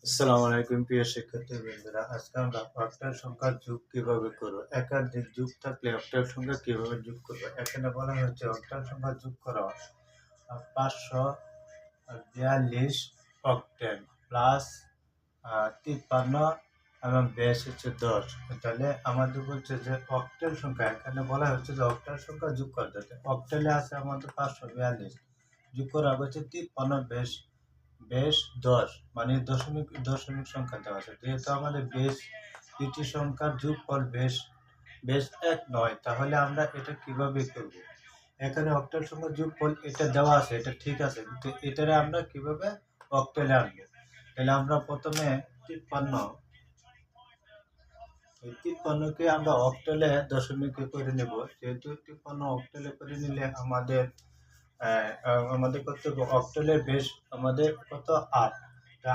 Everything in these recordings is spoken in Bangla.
আসসালামু আলাইকুম প্রিয় শিক্ষার্থীবৃন্দরা, আজকে আমরা অক্টাল সংখ্যার যোগ কিভাবে করব, একাধিক যোগ থাকলে অক্টাল সংখ্যা কিভাবে যোগ করব। এখানে বলা হচ্ছে অক্টাল সংখ্যা যোগ করা 542 অক্টেল প্লাস 53 এবং বেস হচ্ছে 10। তাহলে আমাদের বলছে যে অক্টেল সংখ্যা, এখানে বলা হচ্ছে যে অক্টাল সংখ্যা যোগ করতে। অক্টেলে আছে আমাদের 542, যোগ করা হচ্ছে 53 বেশ বেশ 10, মানে দশমিক দশমিক সংখ্যা দেওয়া আছে। যেহেতু আমাদের বেশ দুটি সংখ্যার যোগফল বেশ বেশ এক নয়, তাহলে আমরা এটা কিভাবে করব। এখানে অক্টাল সংখ্যার যোগফল এটা দেওয়া আছে, এটা ঠিক আছে, কিন্তু এটারে আমরা কিভাবে অক্টালে আনবো। তাহলে আমরা প্রথমে 53, এই 53কে আমরা অক্টালে দশমিকে করে নেব। যেহেতু 53 অক্টালে করে নিলে আমাদের করতে হবে অক্টালের বেশ আমাদের কত 8,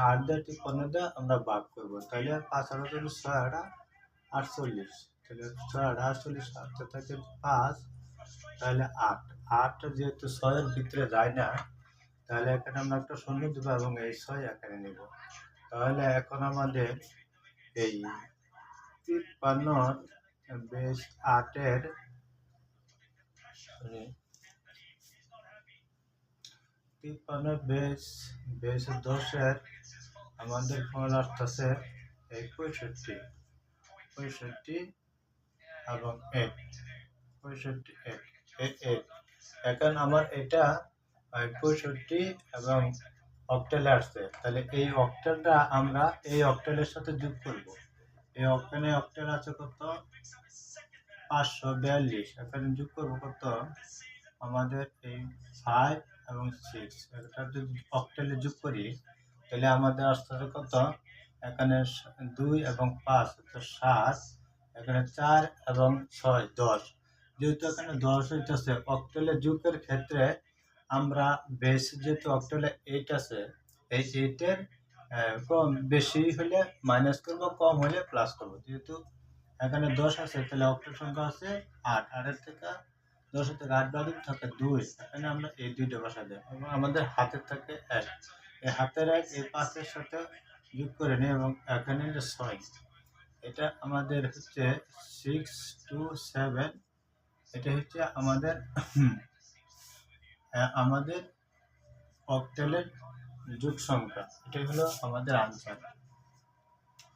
8 দিয়ে 53 দিয়ে আমরা ভাগ করবো। তাহলে 5 আর 6 48, তাহলে 6 48 হাতে থাকে 5, তাহলে 8, 8 যেহেতু 6 এর ভিতরে যায় না, তাহলে এখানে আমরা একটা শূন্য দেবো এবং এই 6 এখানে নেব। তাহলে এখন আমাদের এই 53 বেশ 8-এর 53 বেশ বেশ 10-এর আমাদের ফল আসতেছে এই 65 এবং 8, 65 এখন আমার এটা 65 এবং অক্টালে আসছে। তাহলে এই অক্টালটা আমরা এই অক্টালের সাথে যোগ করব। এই অক্টাল আছে কত 542, এখানে যোগ করবো কত আমাদের এই 5 এবং 6, এটা যদি অক্টালে যোগ করি তাহলে আমাদের আসতেছে কত, এখানে 2 এবং 5 অর্থাৎ 7, এখানে 4 এবং 6 10। যেহেতু এখানে 10 হইতেছে অক্টালে যোগের ক্ষেত্রে আমরা বেশ, যেহেতু অক্টালে 8 আছে, এই 8-এর কম বেশি হলে মাইনাস করব, কম হলে প্লাস করব। যেহেতু এখানে 10 আছে, তাহলে অক্টাল সংখ্যা আছে 8, 8-এর থেকে 10 থেকে 8 বাদ দিলে থাকে 2, এখানে আমরা এই 2টা বসা দেব এবং আমাদের হাতের থাকে 1, এই হাতের 1 এই 5-এর সাথে যোগ করে নিই এবং এখানে 6, এটা আমাদের হচ্ছে 6 2 7, এটা হচ্ছে আমাদের আমাদের অক্টালের যোগ সংখ্যা। এটাই হলো আমাদের আনসার।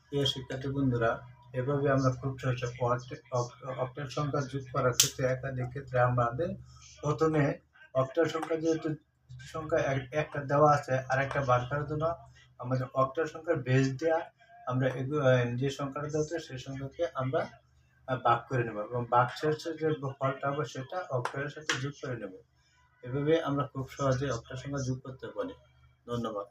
প্রিয় শিক্ষার্থী বন্ধুরা, এভাবে আমরা খুব সহজে অক্টাল সংখ্যা যোগ করার ক্ষেত্রে একাধিক ক্ষেত্রে আমাদের প্রথমে অক্টাল সংখ্যা, যেহেতু সংখ্যা একটা দেওয়া আছে আর একটা বার করার জন্য আমাদের অক্টাল সংখ্যার বেস দেওয়া, আমরা যে সংখ্যাটা দেওয়া হচ্ছে সেই সংখ্যাকে আমরা ভাগ করে নেব এবং ভাগ শেষে যে ফলটা হবে সেটা অক্টালের সাথে যোগ করে নেব। এভাবে আমরা খুব সহজে অক্টাল সংখ্যা যোগ করতে পারি। ধন্যবাদ।